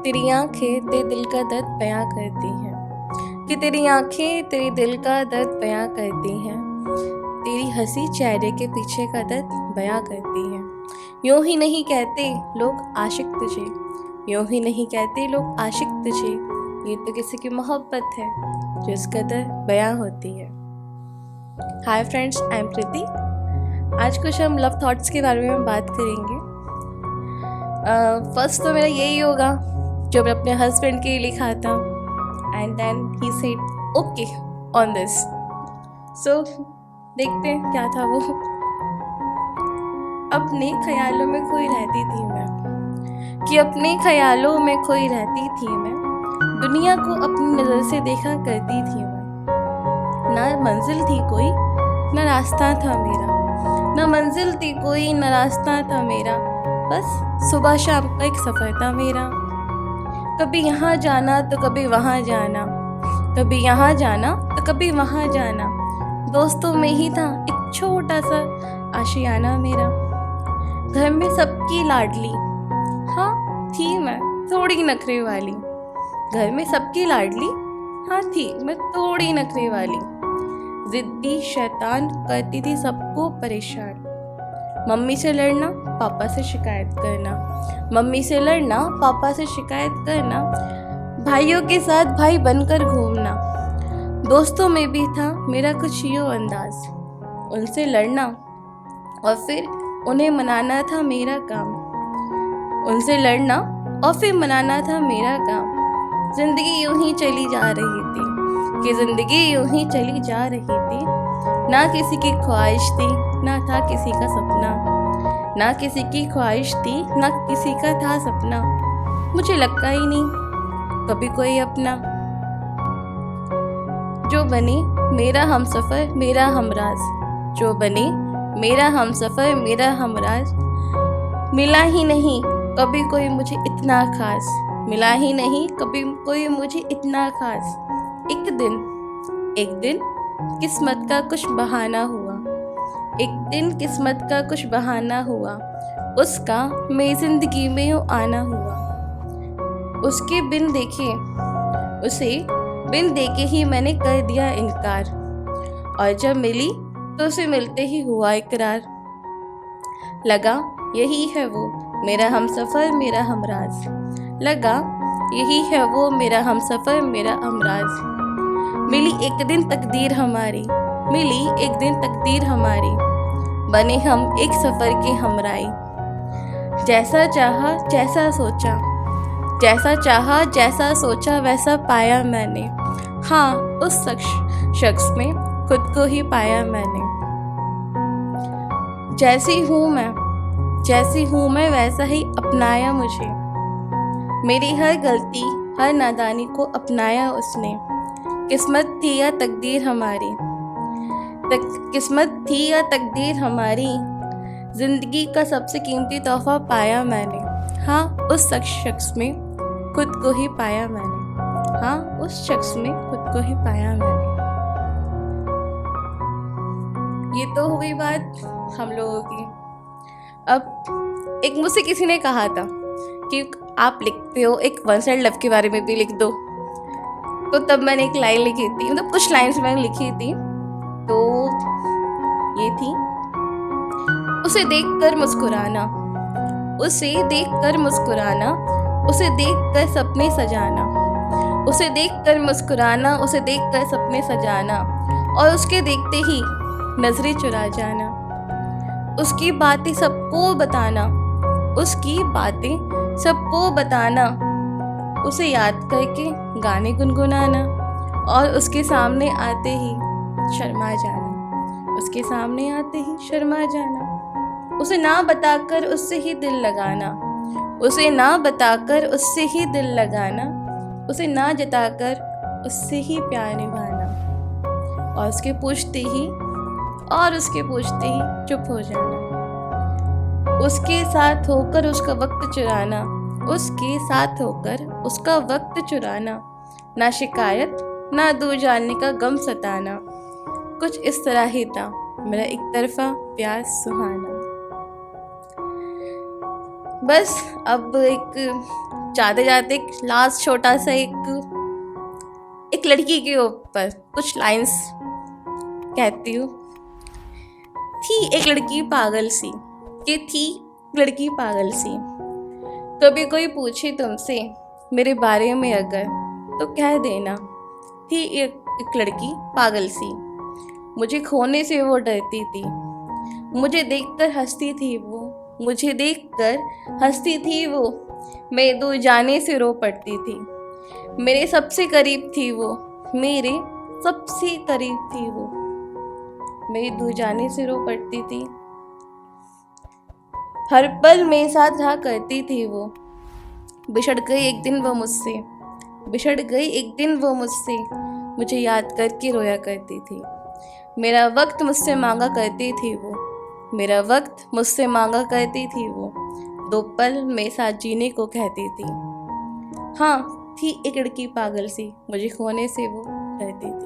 तेरी आंखें तेरे दिल का दर्द बयां करती हैं, कि तेरी आंखें तेरे दिल का दर्द बयां करती हैं, तेरी हंसी चेहरे के पीछे का दर्द बयां करती हैं। यूं ही नहीं कहते लोग आशिक तुझे, यूं ही नहीं कहते लोग आशिक तुझे, ये तो किसी की मोहब्बत है जो इस कदर बयां होती है। हाय फ्रेंड्स, आई एम प्रीति। आज कुछ हम लव थॉट्स के बारे में बात करेंगे। फर्स्ट तो मेरा यही होगा जो मैं अपने हस्बैंड के लिए लिखा था, and then he said okay on this. So देखते हैं क्या था वो। अपने ख्यालों में खोई रहती थी मैं, कि अपने ख्यालों में खोई रहती थी मैं, दुनिया को अपनी नज़र से देखा करती थी मैं। ना मंजिल थी कोई ना रास्ता था मेरा, ना मंजिल थी कोई ना रास्ता था मेरा, बस सुबह शाम का एक सफ़र था मेरा। कभी यहाँ जाना तो कभी वहाँ जाना, कभी यहाँ जाना तो कभी वहाँ जाना, दोस्तों में ही था एक छोटा सा आशियाना मेरा। घर में सबकी लाडली, हाँ थी मैं थोड़ी नखरे वाली, घर में सबकी लाडली, हाँ थी मैं थोड़ी नखरे वाली, जिद्दी शैतान करती थी सबको परेशान। मम्मी से लड़ना पापा से शिकायत करना, मम्मी से लड़ना पापा से शिकायत करना, भाइयों के साथ भाई बनकर घूमना, दोस्तों में भी था मेरा कुछ यूँ अंदाज, उनसे लड़ना और फिर उन्हें मनाना था मेरा काम, उनसे लड़ना और फिर मनाना था मेरा काम। जिंदगी यूं ही चली जा रही थी, कि जिंदगी यूं ही चली जा रही थी, ना किसी की ख्वाहिश थी ना था किसी का सपना, ना किसी की ख्वाहिश थी ना किसी का था सपना, मुझे लगता ही नहीं कभी कोई अपना। जो बने मेरा हमसफ़र मेरा हमराज, जो बने मेरा हमसफ़र मेरा हमराज, मिला ही नहीं कभी कोई मुझे इतना खास, मिला ही नहीं कभी कोई मुझे इतना खास। एक दिन किस्मत का कुछ बहाना हुआ, एक दिन किस्मत का कुछ बहाना हुआ, उसका मेरी ज़िंदगी में यूँ आना हुआ। उसके बिन देखे उसे बिन देखे ही मैंने कर दिया इनकार, और जब मिली तो उसे मिलते ही हुआ इकरार। लगा यही है वो मेरा हमसफ़र मेरा हमराज, लगा यही है वो मेरा हमसफ़र मेरा हमराज। मिली एक दिन तकदीर हमारी, मिली एक दिन तकदीर हमारी, बने हम एक सफ़र के हमराई। जैसा चाहा जैसा सोचा, जैसा चाहा जैसा सोचा वैसा पाया मैंने, हाँ उस शख्स में खुद को ही पाया मैंने। जैसी हूँ मैं वैसा ही अपनाया मुझे, मेरी हर गलती हर नादानी को अपनाया उसने। किस्मत थी या तकदीर हमारी, किस्मत थी या तकदीर हमारी, ज़िंदगी का सबसे कीमती तोहफ़ा पाया मैंने, हाँ उस शख्स में खुद को ही पाया मैंने, हाँ उस शख्स में खुद को ही पाया मैंने। ये तो हो गई बात हम लोगों की। अब एक मुझसे किसी ने कहा था कि आप लिखते हो एक वन साइड लव के बारे में भी लिख दो, तो तब मैंने एक लाइन लिखी थी, मतलब कुछ लाइन्स मैंने लिखी थी, तो ये थी, उसे देखकर मुस्कुराना, उसे देखकर मुस्कुराना, उसे देखकर सपने सजाना, उसे देखकर मुस्कुराना, उसे देखकर सपने सजाना, और उसके देखते ही नजरें चुरा जाना, उसकी बातें सबको बताना, उसकी बातें सबको बताना, उसे याद करके गाने गुनगुनाना, और उसके सामने आते ही शर्मा जाना, उसके सामने आते ही शर्मा जाना, उसे ना बताकर उससे ही दिल लगाना, उसे ना बताकर उससे ही दिल लगाना, उसे ना जताकर उससे ही प्यार निभाना, और उसके पूछते ही चुप हो जाना, उसके साथ होकर उसका वक्त चुराना, उसके साथ होकर उसका वक्त चुराना, ना शिकायत ना दूर जाने का गम सताना, कुछ इस तरह ही था मेरा एक तरफा प्यार सुहाना। बस अब एक जाते जाते एक लास्ट छोटा सा एक लड़की के ऊपर कुछ लाइंस कहती हूँ। थी एक लड़की पागल सी, कि थी लड़की पागल सी, कभी कोई पूछे तुमसे मेरे बारे में अगर तो कह देना थी एक लड़की पागल सी। मुझे खोने से वो डरती थी, मुझे देखकर हंसती थी वो, मुझे देखकर हंसती थी वो, मैं दूर जाने से रो पड़ती थी। मेरे सबसे करीब थी वो, मेरे सबसे करीब थी वो, मेरे दूर जाने से रो पड़ती थी। हर पल मेरे साथ रहा करती थी वो, बिछड़ गई एक दिन वो मुझसे, बिछड़ गई एक दिन वो मुझसे, मुझे याद करके रोया करती थी। मेरा वक्त मुझसे मांगा करती थी वो, मेरा वक्त मुझसे मांगा करती थी वो, 2 पल मेरे साथ जीने को कहती थी। हाँ, थी एक लड़की पागल सी, मुझे खोने से वो डरती थी।